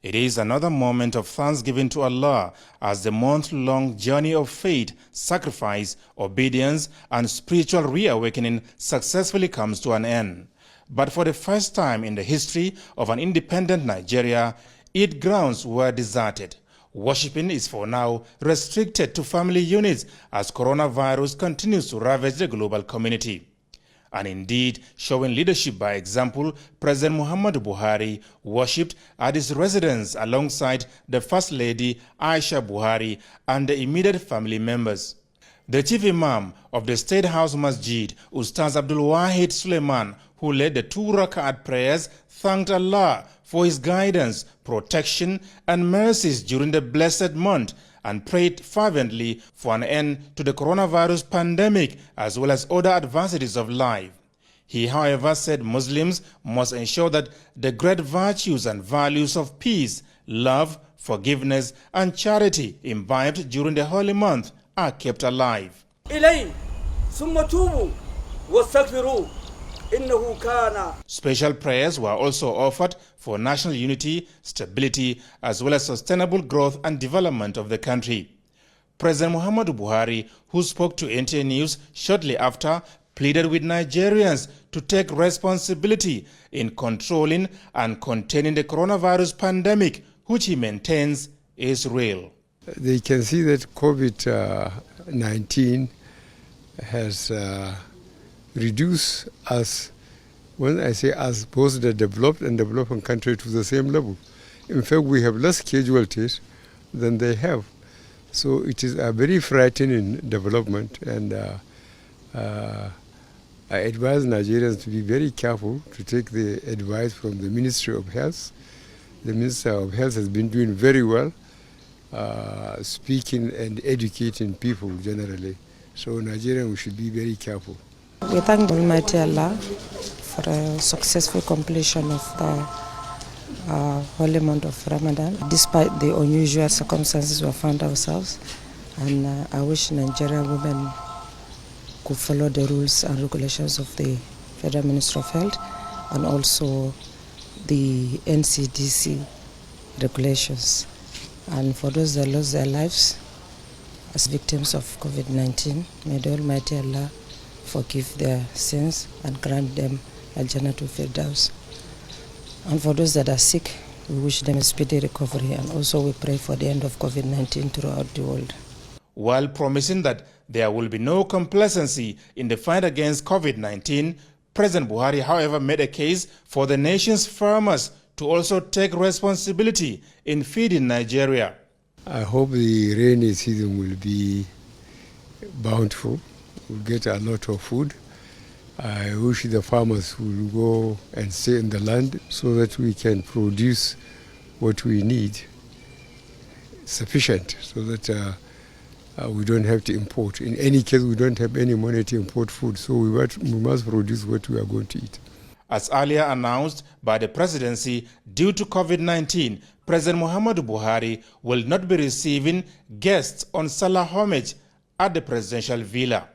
It is another moment of thanksgiving to Allah as the month-long journey of faith, sacrifice, obedience, and spiritual reawakening successfully comes to an end. But for the first time in the history of an independent Nigeria, Eid grounds were deserted. Worshipping is for now restricted to family units as coronavirus continues to ravage the global community. And indeed, showing leadership by example, President Muhammadu Buhari worshipped at his residence alongside the First Lady Aisha Buhari and the immediate family members. The chief imam of the State House Masjid, Ustaz Abdul Wahid Suleiman, who led the 2 rak'at prayers, thanked Allah for his guidance, protection, and mercies during the blessed month, and prayed fervently for an end to the coronavirus pandemic as well as other adversities of life. He, however, said Muslims must ensure that the great virtues and values of peace, love, forgiveness, and charity imbibed during the holy month are kept alive. Special prayers were also offered for national unity, stability, as well as sustainable growth and development of the country. President Muhammadu Buhari, who spoke to NTA News shortly after, pleaded with Nigerians to take responsibility in controlling and containing the coronavirus pandemic, which he maintains is real. They can see that COVID-19 has reduce us, when I say us, both the developed and developing country to the same level. In fact, we have less casualties than they have. So it is a very frightening development, and I advise Nigerians to be very careful to take the advice from the Ministry of Health. The Minister of Health has been doing very well, speaking and educating people generally. So Nigerians, we should be very careful. We thank Almighty Allah for a successful completion of the holy month of Ramadan, despite the unusual circumstances we found ourselves. And I wish Nigerian women could follow the rules and regulations of the Federal Ministry of Health and also the NCDC regulations. And for those that lost their lives as victims of COVID-19, may the Almighty Allah forgive their sins and grant them Al-Jannatul Firdaus. And for those that are sick, we wish them a speedy recovery, and also we pray for the end of COVID-19 throughout the world. While promising that there will be no complacency in the fight against COVID-19, President Buhari, however, made a case for the nation's farmers to also take responsibility in feeding Nigeria. I hope the rainy season will be bountiful. We'll get a lot of food. I wish the farmers will go and stay in the land so that we can produce what we need sufficient, so that we don't have to import. In any case, we don't have any money to import food, so we must produce what we are going to eat. As earlier announced by the presidency, due to COVID-19, President Muhammadu Buhari will not be receiving guests on Salah homage at the presidential villa.